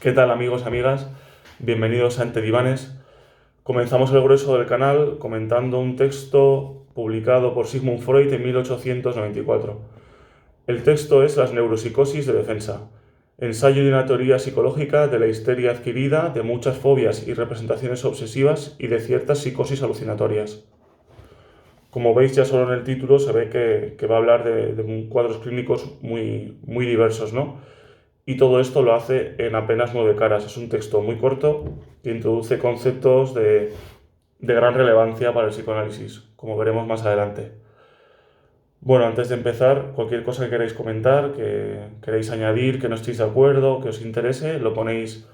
¿Qué tal, amigos y amigas? Bienvenidos a Entre Divanes. Comenzamos el grueso del canal comentando un texto publicado por Sigmund Freud en 1894. El texto es Las neuropsicosis de defensa, ensayo de una teoría psicológica de la histeria adquirida, de muchas fobias y representaciones obsesivas y de ciertas psicosis alucinatorias. Como veis ya solo en el título se ve que va a hablar de cuadros clínicos muy diversos, ¿no? Y todo esto lo hace en apenas 9 caras. Es un texto muy corto que introduce conceptos de gran relevancia para el psicoanálisis, como veremos más adelante. Bueno, antes de empezar, cualquier cosa que queráis comentar, que queréis añadir, que no estéis de acuerdo, que os interese, lo ponéis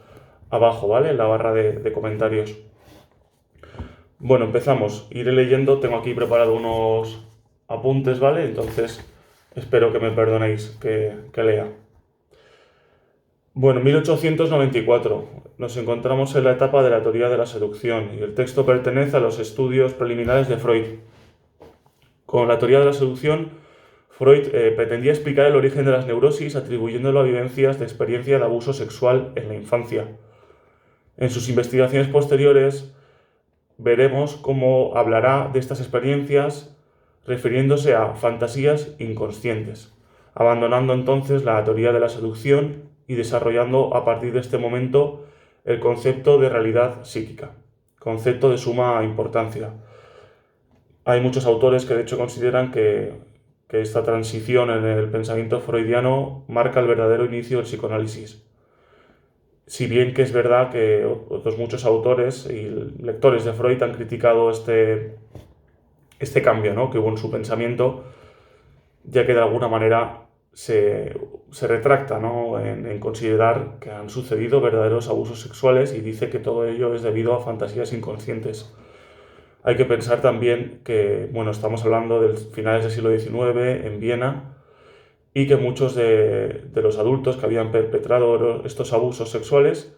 abajo, ¿vale? En la barra de comentarios. Bueno, empezamos. Iré leyendo, tengo aquí preparado unos apuntes, ¿vale? Entonces, espero que me perdonéis que lea. Bueno, 1894. Nos encontramos en la etapa de la teoría de la seducción y el texto pertenece a los estudios preliminares de Freud. Con la teoría de la seducción, Freud pretendía explicar el origen de las neurosis atribuyéndolo a vivencias de experiencia de abuso sexual en la infancia. En sus investigaciones posteriores veremos cómo hablará de estas experiencias refiriéndose a fantasías inconscientes, abandonando entonces la teoría de la seducción y desarrollando a partir de este momento el concepto de realidad psíquica, concepto de suma importancia. Hay muchos autores que de hecho consideran que esta transición en el pensamiento freudiano marca el verdadero inicio del psicoanálisis. Si bien que es verdad que otros muchos autores y lectores de Freud han criticado este cambio, ¿no?, que hubo en su pensamiento, ya que de alguna manera se retracta, ¿no?, en considerar que han sucedido verdaderos abusos sexuales y dice que todo ello es debido a fantasías inconscientes. Hay que pensar también que, bueno, estamos hablando de finales del siglo XIX en Viena y que muchos de los adultos que habían perpetrado estos abusos sexuales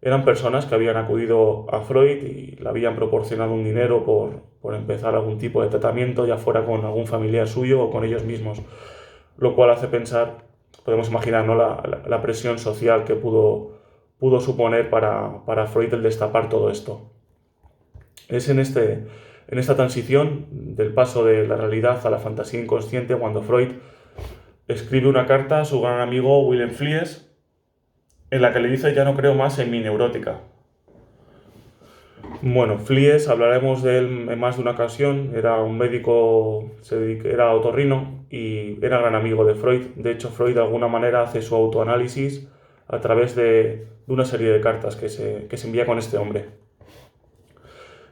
eran personas que habían acudido a Freud y le habían proporcionado un dinero por empezar algún tipo de tratamiento, ya fuera con algún familiar suyo o con ellos mismos. Lo cual hace pensar, podemos imaginar, ¿no?, la presión social que pudo suponer para Freud el destapar todo esto. Es en esta transición del paso de la realidad a la fantasía inconsciente cuando Freud escribe una carta a su gran amigo Wilhelm Fliess en la que le dice: ya no creo más en mi neurótica. Bueno, Fliess, hablaremos de él en más de una ocasión, era un médico, era otorrino y era gran amigo de Freud. De hecho, Freud de alguna manera hace su autoanálisis a través de una serie de cartas que se envía con este hombre.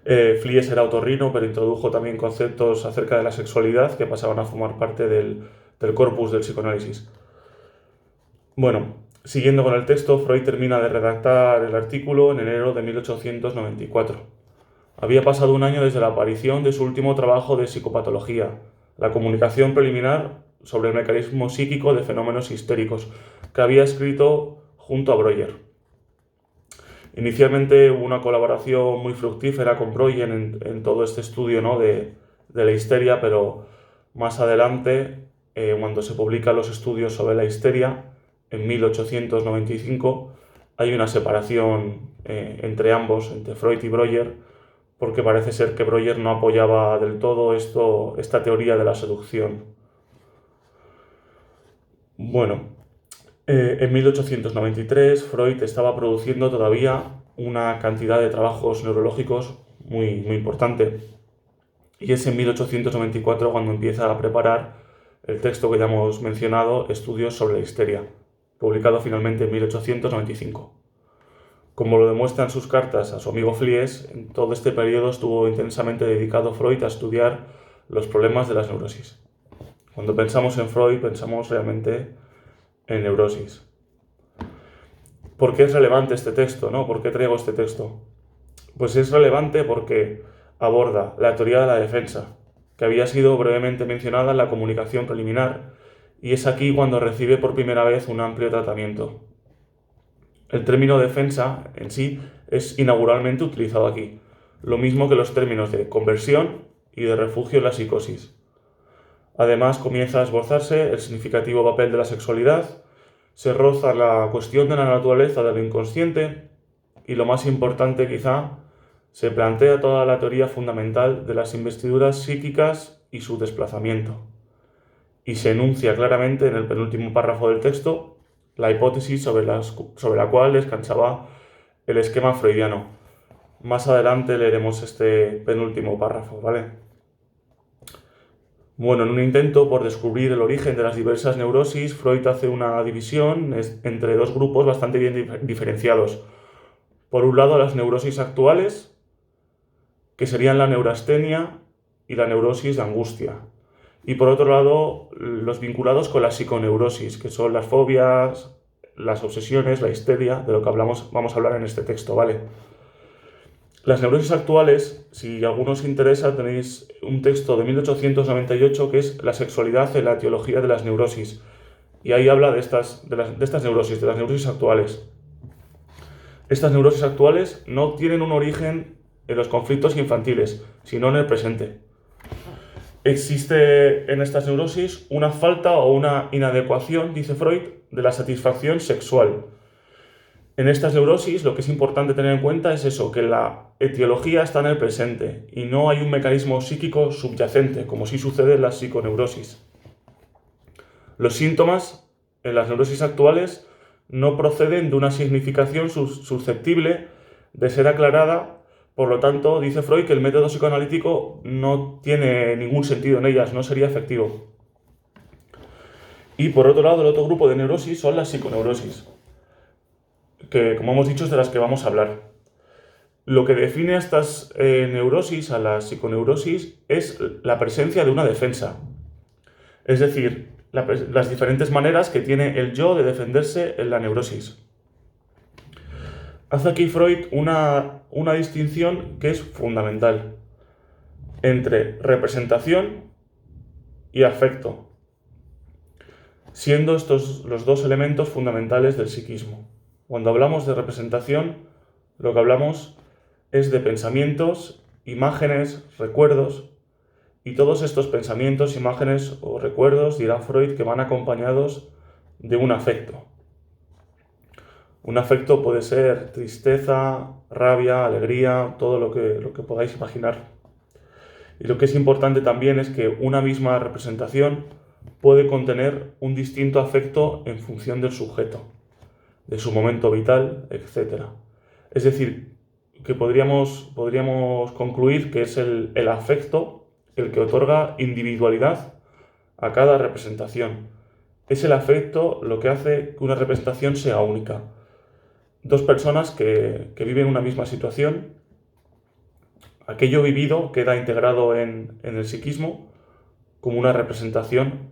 Fliess era otorrino, pero introdujo también conceptos acerca de la sexualidad que pasaban a formar parte del corpus del psicoanálisis. Bueno, siguiendo con el texto, Freud termina de redactar el artículo en enero de 1894. Había pasado un año desde la aparición de su último trabajo de psicopatología, la comunicación preliminar sobre el mecanismo psíquico de fenómenos histéricos, que había escrito junto a Breuer. Inicialmente hubo una colaboración muy fructífera con Breuer en todo este estudio, ¿no?, de la histeria, pero más adelante, cuando se publican los estudios sobre la histeria, en 1895, hay una separación entre ambos, entre Freud y Breuer, porque parece ser que Breuer no apoyaba del todo esta teoría de la seducción. Bueno, en 1893 Freud estaba produciendo todavía una cantidad de trabajos neurológicos muy importante, y es en 1894 cuando empieza a preparar el texto que ya hemos mencionado, Estudios sobre la histeria, publicado finalmente en 1895. Como lo demuestran sus cartas a su amigo Fliess, en todo este periodo estuvo intensamente dedicado Freud a estudiar los problemas de las neurosis. Cuando pensamos en Freud, pensamos realmente en neurosis. ¿Por qué es relevante este texto, ¿no? ¿Por qué traigo este texto? Pues es relevante porque aborda la teoría de la defensa, que había sido brevemente mencionada en la comunicación preliminar, y es aquí cuando recibe por primera vez un amplio tratamiento. El término defensa en sí es inauguralmente utilizado aquí, lo mismo que los términos de conversión y de refugio en la psicosis. Además, comienza a esbozarse el significativo papel de la sexualidad, se roza la cuestión de la naturaleza de lo inconsciente y, lo más importante quizá, se plantea toda la teoría fundamental de las investiduras psíquicas y su desplazamiento. Y se enuncia claramente en el penúltimo párrafo del texto la hipótesis sobre la cual descansaba el esquema freudiano. Más adelante leeremos este penúltimo párrafo, ¿vale? Bueno, en un intento por descubrir el origen de las diversas neurosis, Freud hace una división entre dos grupos bastante bien diferenciados. Por un lado, las neurosis actuales, que serían la neurastenia y la neurosis de angustia. Y por otro lado, los vinculados con la psiconeurosis, que son las fobias, las obsesiones, la histeria, de lo que vamos a hablar en este texto, ¿vale? Las neurosis actuales, si a alguno os interesa, tenéis un texto de 1898 que es La sexualidad en la etiología de las neurosis. Y ahí habla de estas neurosis, de las neurosis actuales. Estas neurosis actuales no tienen un origen en los conflictos infantiles, sino en el presente. Existe en estas neurosis una falta o una inadecuación, dice Freud, de la satisfacción sexual. En estas neurosis lo que es importante tener en cuenta es eso, que la etiología está en el presente y no hay un mecanismo psíquico subyacente, como sí sucede en la psiconeurosis. Los síntomas en las neurosis actuales no proceden de una significación susceptible de ser aclarada, por lo tanto, dice Freud que el método psicoanalítico no tiene ningún sentido en ellas, no sería efectivo. Y por otro lado, el otro grupo de neurosis son las psiconeurosis, que, como hemos dicho, es de las que vamos a hablar. Lo que define a estas neurosis, a la psiconeurosis, es la presencia de una defensa. Es decir, las diferentes maneras que tiene el yo de defenderse en la neurosis. Hace aquí Freud una distinción que es fundamental entre representación y afecto, siendo estos los dos elementos fundamentales del psiquismo. Cuando hablamos de representación, lo que hablamos es de pensamientos, imágenes, recuerdos, y todos estos pensamientos, imágenes o recuerdos, dirá Freud, que van acompañados de un afecto. Un afecto puede ser tristeza, rabia, alegría, todo lo que podáis imaginar. Y lo que es importante también es que una misma representación puede contener un distinto afecto en función del sujeto, de su momento vital, etc. Es decir, que podríamos concluir que es el afecto el que otorga individualidad a cada representación. Es el afecto lo que hace que una representación sea única. Dos personas que viven una misma situación, aquello vivido queda integrado en el psiquismo como una representación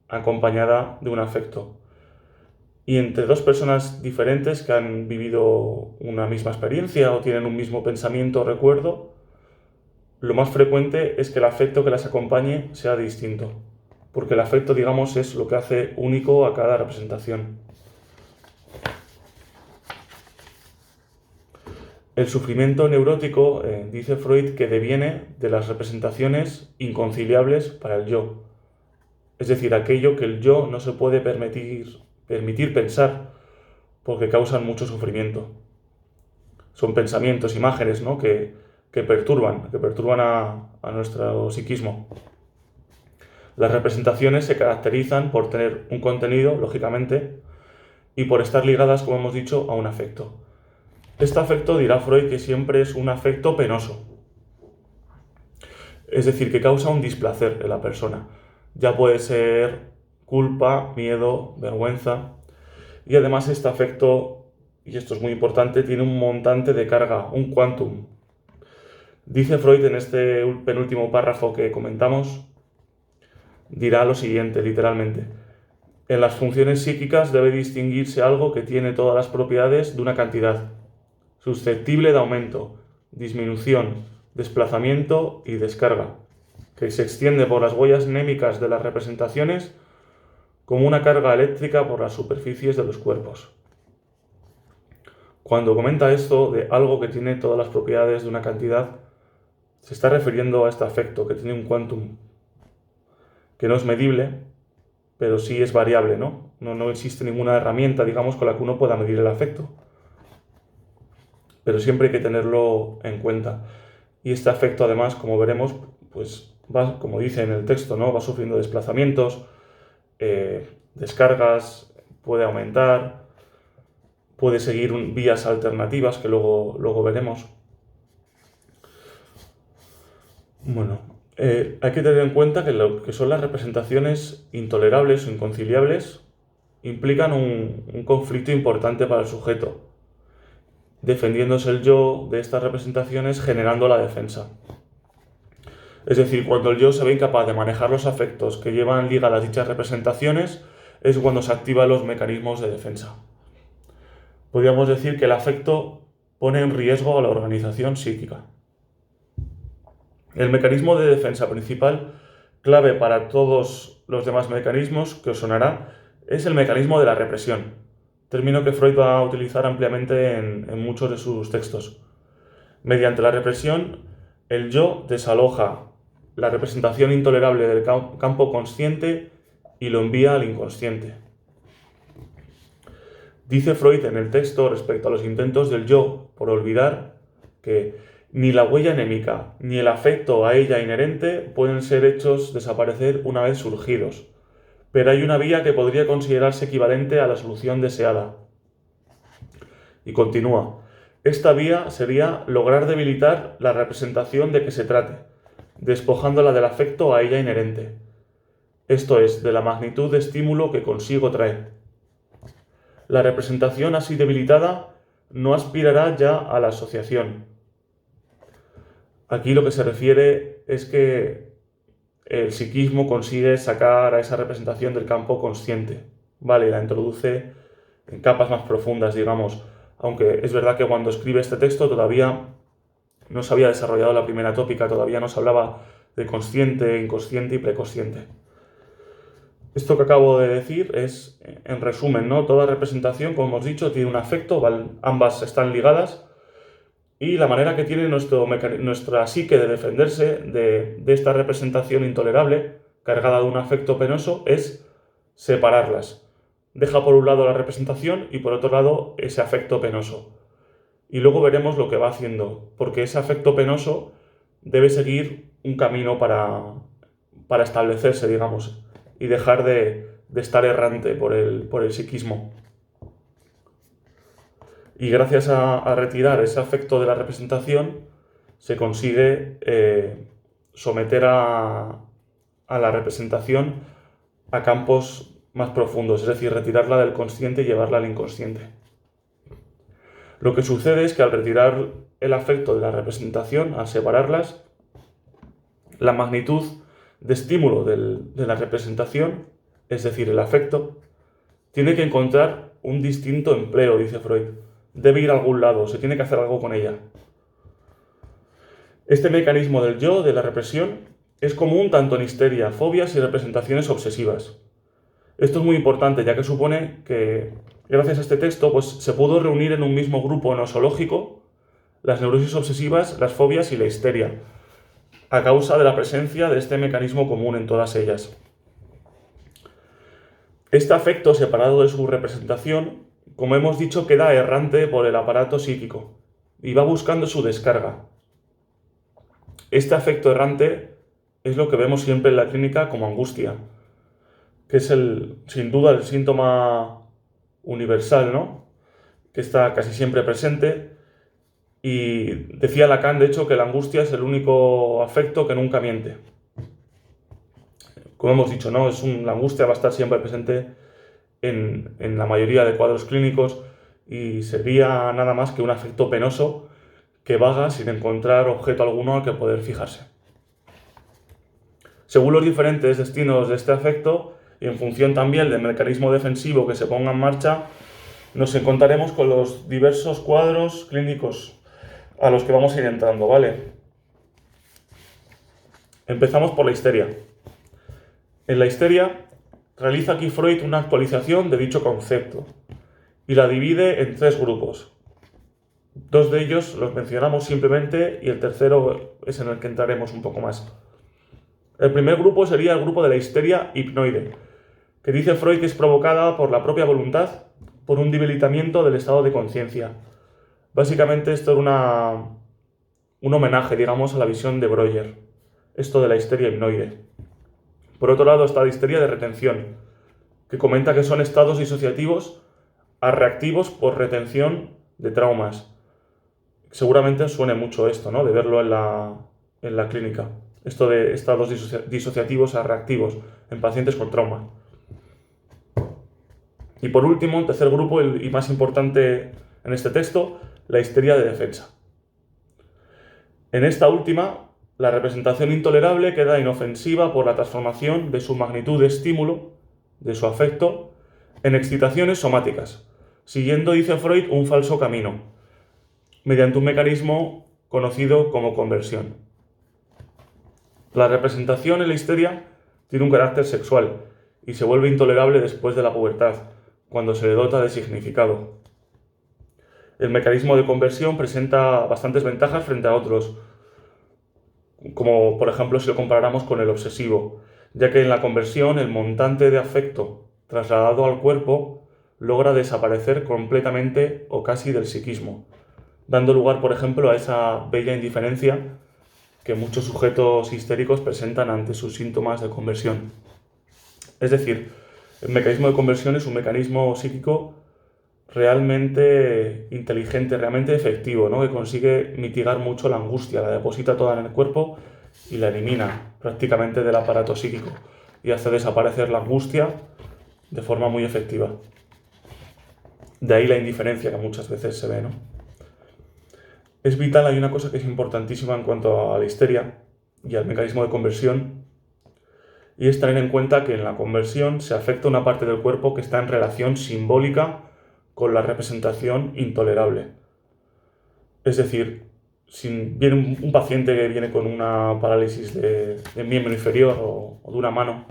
acompañada de un afecto. Y entre dos personas diferentes que han vivido una misma experiencia o tienen un mismo pensamiento o recuerdo, lo más frecuente es que el afecto que las acompañe sea distinto, porque el afecto, digamos, es lo que hace único a cada representación. El sufrimiento neurótico, dice Freud, que deviene de las representaciones inconciliables para el yo. Es decir, aquello que el yo no se puede permitir pensar porque causan mucho sufrimiento. Son pensamientos, imágenes, ¿no?, que perturban a nuestro psiquismo. Las representaciones se caracterizan por tener un contenido, lógicamente, y por estar ligadas, como hemos dicho, a un afecto. Este afecto, dirá Freud, que siempre es un afecto penoso. Es decir, que causa un displacer en la persona. Ya puede ser culpa, miedo, vergüenza. Y además este afecto, y esto es muy importante, tiene un montante de carga, un quantum. Dice Freud en este penúltimo párrafo que comentamos, dirá lo siguiente, literalmente. En las funciones psíquicas debe distinguirse algo que tiene todas las propiedades de una cantidad, susceptible de aumento, disminución, desplazamiento y descarga, que se extiende por las huellas némicas de las representaciones como una carga eléctrica por las superficies de los cuerpos. Cuando comenta esto de algo que tiene todas las propiedades de una cantidad, se está refiriendo a este afecto que tiene un quantum, que no es medible, pero sí es variable, ¿no? No existe ninguna herramienta, digamos, con la que uno pueda medir el afecto. Pero siempre hay que tenerlo en cuenta. Y este afecto, además, como veremos, pues va, como dice en el texto, ¿no? Va sufriendo desplazamientos, descargas, puede aumentar, puede seguir vías alternativas que luego veremos. Bueno, hay que tener en cuenta que lo que son las representaciones intolerables o inconciliables implican un conflicto importante para el sujeto, defendiéndose el yo de estas representaciones generando la defensa. Es decir, cuando el yo se ve incapaz de manejar los afectos que llevan ligadas dichas representaciones, es cuando se activan los mecanismos de defensa. Podríamos decir que el afecto pone en riesgo a la organización psíquica. El mecanismo de defensa principal, clave para todos los demás mecanismos que os sonará, es el mecanismo de la represión, término que Freud va a utilizar ampliamente en muchos de sus textos. Mediante la represión, el yo desaloja la representación intolerable del campo consciente y lo envía al inconsciente. Dice Freud en el texto respecto a los intentos del yo por olvidar que ni la huella anémica ni el afecto a ella inherente pueden ser hechos desaparecer una vez surgidos, pero hay una vía que podría considerarse equivalente a la solución deseada. Y continúa, esta vía sería lograr debilitar la representación de que se trate, despojándola del afecto a ella inherente, esto es, de la magnitud de estímulo que consigo trae. La representación así debilitada no aspirará ya a la asociación. Aquí lo que se refiere es que el psiquismo consigue sacar a esa representación del campo consciente, ¿vale? La introduce en capas más profundas, digamos, aunque es verdad que cuando escribe este texto todavía no se había desarrollado la primera tópica, todavía no se hablaba de consciente, inconsciente y preconsciente. Esto que acabo de decir es, en resumen, ¿no? Toda representación, como hemos dicho, tiene un afecto, ambas están ligadas, y la manera que tiene nuestra psique de defenderse de esta representación intolerable, cargada de un afecto penoso, es separarlas. Deja por un lado la representación y por otro lado ese afecto penoso. Y luego veremos lo que va haciendo, porque ese afecto penoso debe seguir un camino para establecerse, digamos, y dejar de estar errante por el psiquismo. Y gracias a retirar ese afecto de la representación, se consigue someter a la representación a campos más profundos, es decir, retirarla del consciente y llevarla al inconsciente. Lo que sucede es que al retirar el afecto de la representación, al separarlas, la magnitud de estímulo de la representación, es decir, el afecto, tiene que encontrar un distinto empleo, dice Freud. Debe ir a algún lado, se tiene que hacer algo con ella. Este mecanismo del yo, de la represión, es común tanto en histeria, fobias y representaciones obsesivas. Esto es muy importante, ya que supone que, gracias a este texto, pues, se pudo reunir en un mismo grupo nosológico las neurosis obsesivas, las fobias y la histeria, a causa de la presencia de este mecanismo común en todas ellas. Este afecto, separado de su representación, como hemos dicho, queda errante por el aparato psíquico y va buscando su descarga. Este afecto errante es lo que vemos siempre en la clínica como angustia, que es sin duda el síntoma universal, ¿no? Que está casi siempre presente. Y decía Lacan, de hecho, que la angustia es el único afecto que nunca miente. Como hemos dicho, ¿no? La angustia va a estar siempre presente en la mayoría de cuadros clínicos y sería nada más que un afecto penoso que vaga sin encontrar objeto alguno al que poder fijarse. Según los diferentes destinos de este afecto y en función también del mecanismo defensivo que se ponga en marcha, nos encontraremos con los diversos cuadros clínicos a los que vamos a ir entrando, ¿vale? Empezamos por la histeria. En la histeria realiza aquí Freud una actualización de dicho concepto y la divide en 3 grupos. 2 de ellos los mencionamos simplemente y el tercero es en el que entraremos un poco más. El primer grupo sería el grupo de la histeria hipnoide, que dice Freud que es provocada por la propia voluntad, por un debilitamiento del estado de conciencia. Básicamente esto era un homenaje, digamos, a la visión de Breuer, esto de la histeria hipnoide. Por otro lado está la histeria de retención, que comenta que son estados disociativos a reactivos por retención de traumas. Seguramente os suene mucho esto, ¿no? De verlo en la clínica. Esto de estados disociativos a reactivos en pacientes con trauma. Y por último, un tercer grupo y más importante en este texto, la histeria de defensa. En esta última, la representación intolerable queda inofensiva por la transformación de su magnitud de estímulo, de su afecto, en excitaciones somáticas, siguiendo, dice Freud, un falso camino, mediante un mecanismo conocido como conversión. La representación en la histeria tiene un carácter sexual y se vuelve intolerable después de la pubertad, cuando se le dota de significado. El mecanismo de conversión presenta bastantes ventajas frente a otros, como por ejemplo si lo comparáramos con el obsesivo, ya que en la conversión el montante de afecto trasladado al cuerpo logra desaparecer completamente o casi del psiquismo, dando lugar, por ejemplo, a esa bella indiferencia que muchos sujetos histéricos presentan ante sus síntomas de conversión. Es decir, el mecanismo de conversión es un mecanismo psíquico realmente inteligente, realmente efectivo, ¿no? Que consigue mitigar mucho la angustia, la deposita toda en el cuerpo y la elimina prácticamente del aparato psíquico y hace desaparecer la angustia de forma muy efectiva. De ahí la indiferencia que muchas veces se ve, ¿no? Es vital, hay una cosa que es importantísima en cuanto a la histeria y al mecanismo de conversión, y es tener en cuenta que en la conversión se afecta una parte del cuerpo que está en relación simbólica con la representación intolerable. Es decir, si viene un paciente que viene con una parálisis de miembro inferior o de una mano,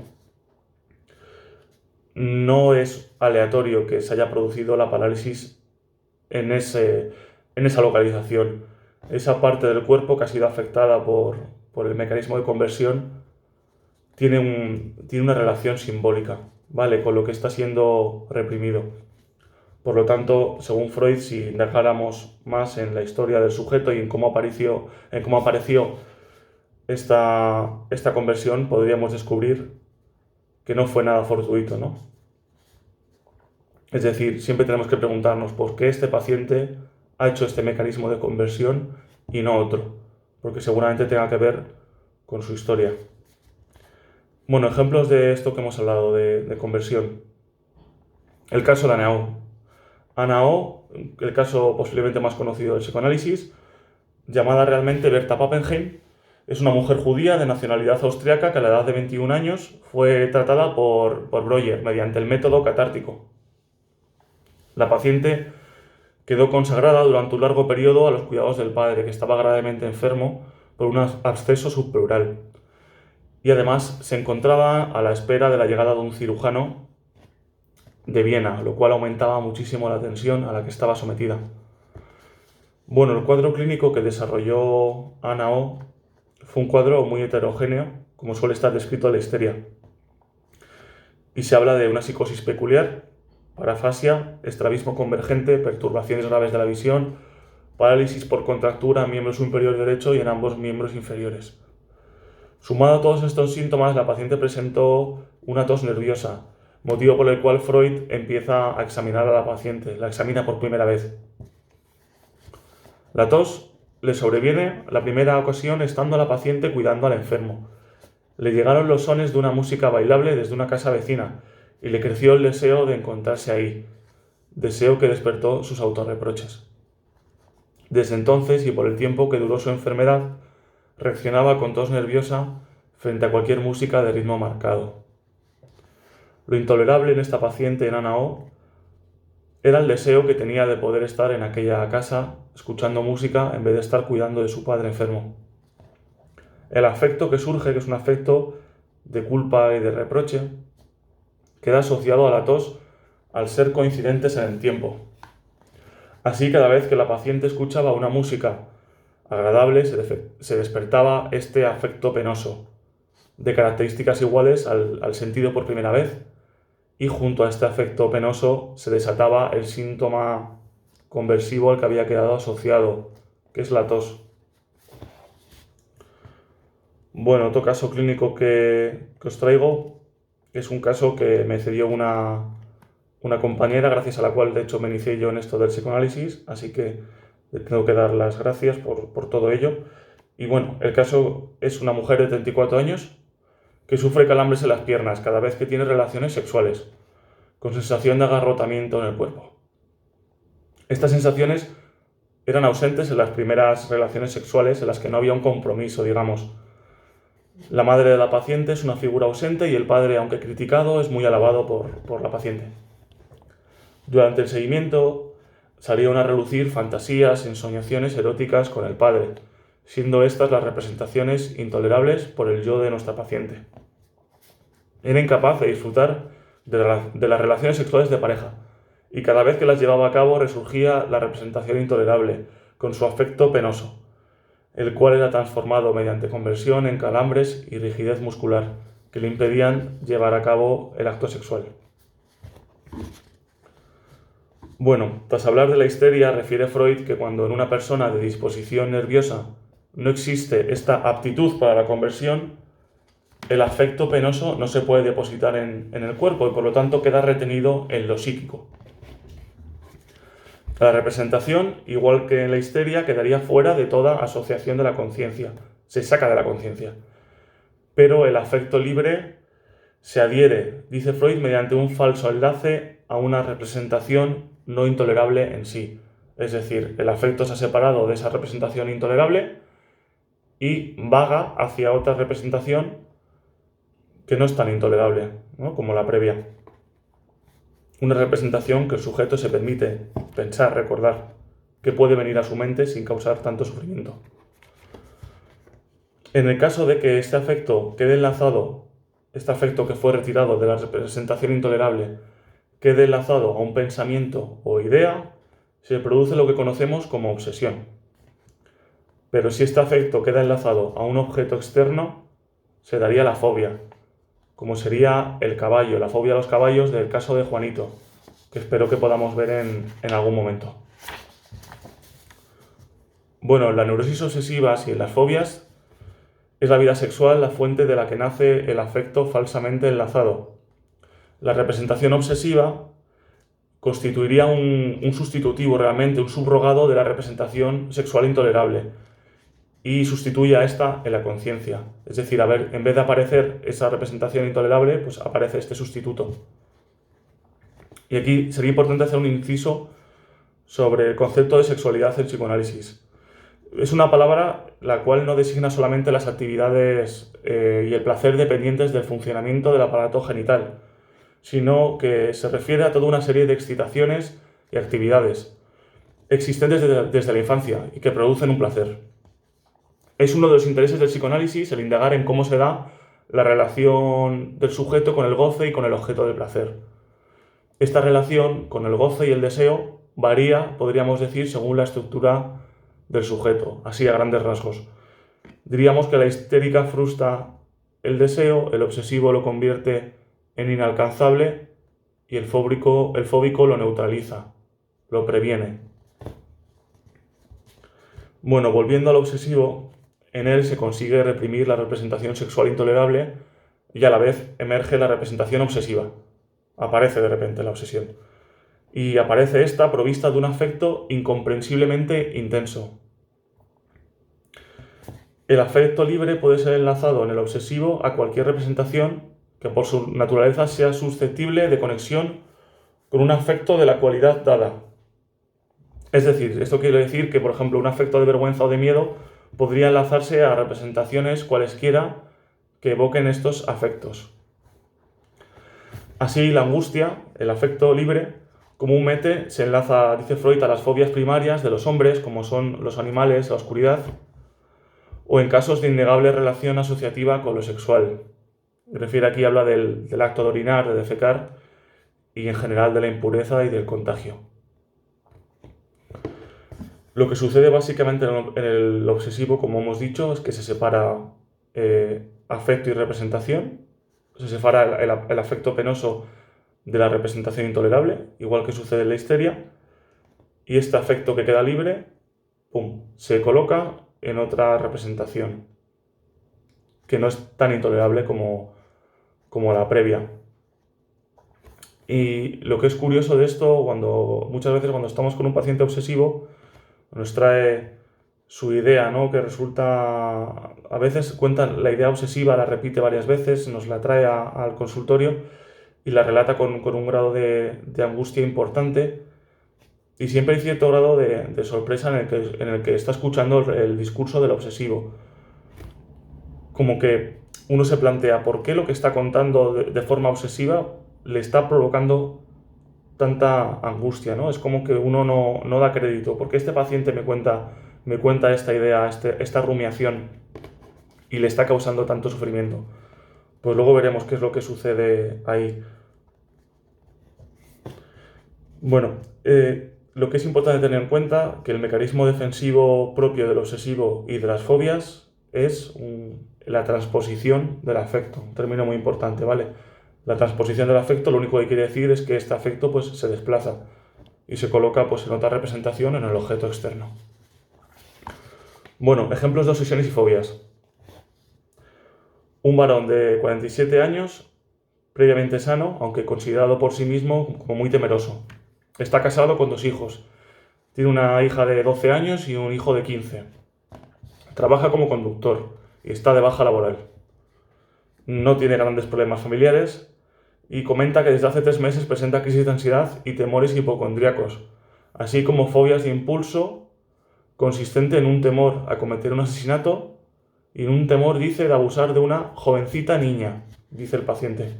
no es aleatorio que se haya producido la parálisis en esa localización. Esa parte del cuerpo que ha sido afectada por el mecanismo de conversión tiene una relación simbólica, ¿vale?, con lo que está siendo reprimido. Por lo tanto, según Freud, si indagáramos más en la historia del sujeto y en cómo apareció esta conversión, podríamos descubrir que no fue nada fortuito, ¿no? Es decir, siempre tenemos que preguntarnos por qué este paciente ha hecho este mecanismo de conversión y no otro, porque seguramente tenga que ver con su historia. Bueno, ejemplos de esto que hemos hablado de conversión. El caso de Ana O. Ana O, el caso posiblemente más conocido del psicoanálisis, llamada realmente Berta Pappenheim, es una mujer judía de nacionalidad austriaca que a la edad de 21 años fue tratada por Breuer mediante el método catártico. La paciente quedó consagrada durante un largo periodo a los cuidados del padre, que estaba gravemente enfermo por un absceso subpleural. Y además se encontraba a la espera de la llegada de un cirujano de Viena, lo cual aumentaba muchísimo la tensión a la que estaba sometida. Bueno, el cuadro clínico que desarrolló Ana O fue un cuadro muy heterogéneo, como suele estar descrito en la histeria. Y se habla de una psicosis peculiar, parafasia, estrabismo convergente, perturbaciones graves de la visión, parálisis por contractura en miembro superior derecho y en ambos miembros inferiores. Sumado a todos estos síntomas, la paciente presentó una tos nerviosa, motivo por el cual Freud empieza a examinar a la paciente, la examina por primera vez. La tos le sobreviene la primera ocasión estando la paciente cuidando al enfermo. Le llegaron los sones de una música bailable desde una casa vecina y le creció el deseo de encontrarse ahí, deseo que despertó sus autorreproches. Desde entonces y por el tiempo que duró su enfermedad, reaccionaba con tos nerviosa frente a cualquier música de ritmo marcado. Lo intolerable en esta paciente, en Ana O, era el deseo que tenía de poder estar en aquella casa escuchando música en vez de estar cuidando de su padre enfermo. El afecto que surge, que es un afecto de culpa y de reproche, queda asociado a la tos al ser coincidentes en el tiempo. Así, cada vez que la paciente escuchaba una música agradable, se despertaba este afecto penoso, de características iguales al sentido por primera vez, y junto a este afecto penoso se desataba el síntoma conversivo al que había quedado asociado, que es la tos. Bueno, otro caso clínico que os traigo es un caso que me cedió una compañera, gracias a la cual de hecho me inicié yo en esto del psicoanálisis, así que le tengo que dar las gracias por todo ello. Y bueno, el caso es una mujer de 34 años que sufre calambres en las piernas cada vez que tiene relaciones sexuales, con sensación de agarrotamiento en el cuerpo. Estas sensaciones eran ausentes en las primeras relaciones sexuales en las que no había un compromiso, digamos. La madre de la paciente es una figura ausente y el padre, aunque criticado, es muy alabado por la paciente. Durante el seguimiento salieron a relucir fantasías, ensoñaciones eróticas con el padre, siendo estas las representaciones intolerables por el yo de nuestra paciente. Era incapaz de disfrutar de las relaciones sexuales de pareja, y cada vez que las llevaba a cabo resurgía la representación intolerable, con su afecto penoso, el cual era transformado mediante conversión en calambres y rigidez muscular, que le impedían llevar a cabo el acto sexual. Bueno, tras hablar de la histeria, refiere Freud que cuando en una persona de disposición nerviosa no existe esta aptitud para la conversión, el afecto penoso no se puede depositar en el cuerpo y por lo tanto queda retenido en lo psíquico. La representación, igual que en la histeria, quedaría fuera de toda asociación de la conciencia, se saca de la conciencia. Pero el afecto libre se adhiere, dice Freud, mediante un falso enlace a una representación no intolerable en sí. Es decir, el afecto se ha separado de esa representación intolerable y vaga hacia otra representación que no es tan intolerable, ¿no?, como la previa. Una representación que el sujeto se permite pensar, recordar, que puede venir a su mente sin causar tanto sufrimiento. En el caso de que este afecto quede enlazado, este afecto que fue retirado de la representación intolerable, quede enlazado a un pensamiento o idea, se produce lo que conocemos como obsesión. Pero si este afecto queda enlazado a un objeto externo, se daría la fobia, como sería el caballo, la fobia a los caballos del caso de Juanito, que espero que podamos ver en algún momento. Bueno, la neurosis obsesiva y las fobias es la vida sexual la fuente de la que nace el afecto falsamente enlazado. La representación obsesiva constituiría un sustitutivo realmente, un subrogado de la representación sexual intolerable y sustituye a esta en la conciencia. Es decir, en vez de aparecer esa representación intolerable, pues aparece este sustituto. Y aquí sería importante hacer un inciso sobre el concepto de sexualidad en psicoanálisis. Es una palabra la cual no designa solamente las actividades y el placer dependientes del funcionamiento del aparato genital, sino que se refiere a toda una serie de excitaciones y actividades existentes desde la infancia y que producen un placer. Es uno de los intereses del psicoanálisis el indagar en cómo se da la relación del sujeto con el goce y con el objeto del placer. Esta relación con el goce y el deseo varía, podríamos decir, según la estructura del sujeto, así a grandes rasgos. Diríamos que la histérica frustra el deseo, el obsesivo lo convierte en inalcanzable y el fóbico lo neutraliza, lo previene. Bueno, volviendo al obsesivo, en él se consigue reprimir la representación sexual intolerable y a la vez emerge la representación obsesiva. Aparece de repente la obsesión. Y aparece esta provista de un afecto incomprensiblemente intenso. El afecto libre puede ser enlazado en el obsesivo a cualquier representación que por su naturaleza sea susceptible de conexión con un afecto de la cualidad dada. Es decir, esto quiere decir que, por ejemplo, un afecto de vergüenza o de miedo podría enlazarse a representaciones cualesquiera que evoquen estos afectos. Así, la angustia, el afecto libre, comúnmente se enlaza, dice Freud, a las fobias primarias de los hombres, como son los animales, la oscuridad, o en casos de innegable relación asociativa con lo sexual. Refiere aquí, habla del acto de orinar, de defecar, y en general de la impureza y del contagio. Lo que sucede básicamente en el obsesivo, como hemos dicho, es que se separa afecto y representación, se separa el afecto penoso de la representación intolerable, igual que sucede en la histeria, y este afecto que queda libre, ¡pum!, se coloca en otra representación, que no es tan intolerable como la previa. Y lo que es curioso de esto, muchas veces cuando estamos con un paciente obsesivo, nos trae su idea, ¿no? Que resulta, a veces cuenta la idea obsesiva, la repite varias veces, nos la trae al consultorio y la relata con un grado de angustia importante, y siempre hay cierto grado de sorpresa en el que está escuchando el discurso del obsesivo. Como que uno se plantea por qué lo que está contando de forma obsesiva le está provocando tanta angustia, ¿no? Es como que uno no da crédito. ¿Por qué este paciente me cuenta esta idea, esta rumiación, y le está causando tanto sufrimiento? Pues luego veremos qué es lo que sucede ahí. Bueno, lo que es importante tener en cuenta que el mecanismo defensivo propio del obsesivo y de las fobias es la transposición del afecto, un término muy importante, ¿vale? La transposición del afecto lo único que quiere decir es que este afecto pues, se desplaza y se coloca pues, en otra representación en el objeto externo. Bueno, ejemplos de obsesiones y fobias. Un varón de 47 años, previamente sano, aunque considerado por sí mismo como muy temeroso. Está casado con 2 hijos. Tiene una hija de 12 años y un hijo de 15. Trabaja como conductor y está de baja laboral. No tiene grandes problemas familiares y comenta que desde hace 3 meses presenta crisis de ansiedad y temores hipocondríacos, así como fobias de impulso consistente en un temor a cometer un asesinato y en un temor, dice, de abusar de una jovencita niña, dice el paciente.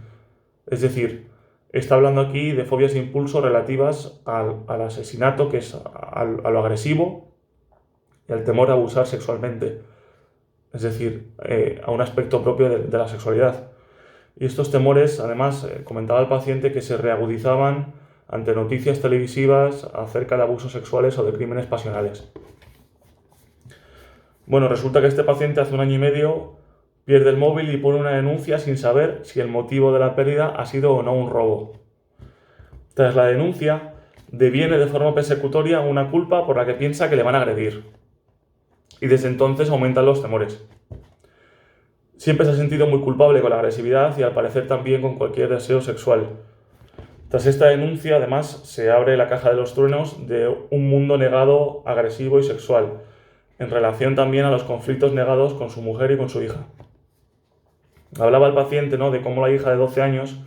Es decir, está hablando aquí de fobias de impulso relativas al asesinato, que es a lo agresivo, y al temor a abusar sexualmente. Es decir, a un aspecto propio de la sexualidad. Y estos temores, además, comentaba el paciente que se reagudizaban ante noticias televisivas acerca de abusos sexuales o de crímenes pasionales. Bueno, resulta que este paciente hace 1 año y medio pierde el móvil y pone una denuncia sin saber si el motivo de la pérdida ha sido o no un robo. Tras la denuncia, deviene de forma persecutoria una culpa por la que piensa que le van a agredir. Y desde entonces aumentan los temores. Siempre se ha sentido muy culpable con la agresividad y al parecer también con cualquier deseo sexual. Tras esta denuncia, además, se abre la caja de los truenos de un mundo negado, agresivo y sexual, en relación también a los conflictos negados con su mujer y con su hija. Hablaba el paciente, ¿no?, de cómo la hija de 12 años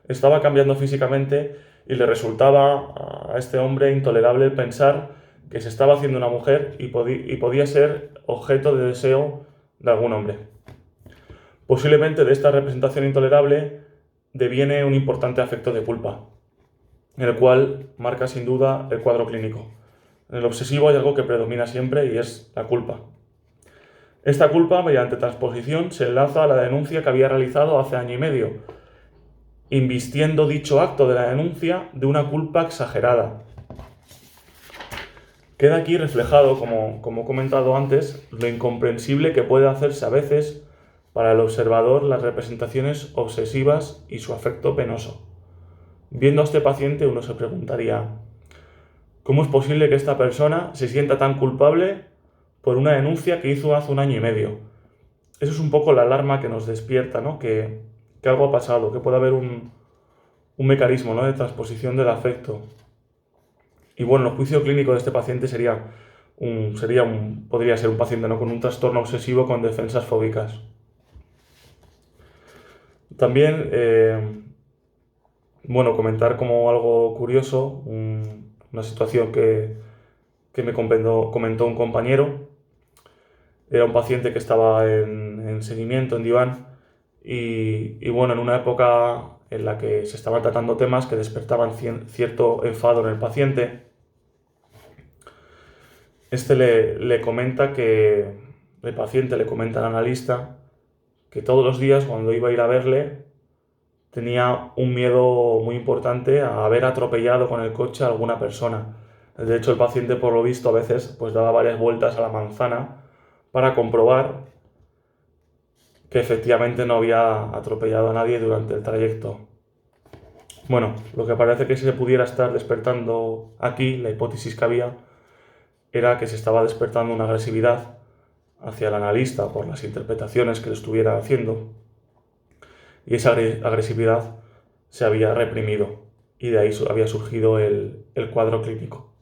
estaba cambiando físicamente y le resultaba a este hombre intolerable pensar que se estaba haciendo una mujer y podía ser objeto de deseo de algún hombre. Posiblemente de esta representación intolerable deviene un importante afecto de culpa, en el cual marca sin duda el cuadro clínico. En el obsesivo hay algo que predomina siempre y es la culpa. Esta culpa, mediante transposición, se enlaza a la denuncia que había realizado hace 1 año y medio, invistiendo dicho acto de la denuncia de una culpa exagerada. Queda aquí reflejado, como he comentado antes, lo incomprensible que puede hacerse a veces para el observador las representaciones obsesivas y su afecto penoso. Viendo a este paciente uno se preguntaría, ¿cómo es posible que esta persona se sienta tan culpable por una denuncia que hizo hace 1 año y medio? Eso es un poco la alarma que nos despierta, ¿no? Que algo ha pasado, que puede haber un mecanismo, ¿no?, de transposición del afecto. Y bueno, el juicio clínico de este paciente podría ser un paciente, ¿no?, con un trastorno obsesivo con defensas fóbicas. También, comentar como algo curioso, una situación que me comentó un compañero. Era un paciente que estaba en seguimiento, en diván, y bueno, en una época en la que se estaban tratando temas que despertaban cierto enfado en el paciente. El paciente le comenta al analista que todos los días cuando iba a ir a verle tenía un miedo muy importante a haber atropellado con el coche a alguna persona. De hecho, el paciente, por lo visto, a veces pues daba varias vueltas a la manzana para comprobar que efectivamente no había atropellado a nadie durante el trayecto. Bueno, lo que parece que se pudiera estar despertando aquí, la hipótesis que había, era que se estaba despertando una agresividad hacia el analista por las interpretaciones que le estuviera haciendo, y esa agresividad se había reprimido y de ahí había surgido el cuadro clínico.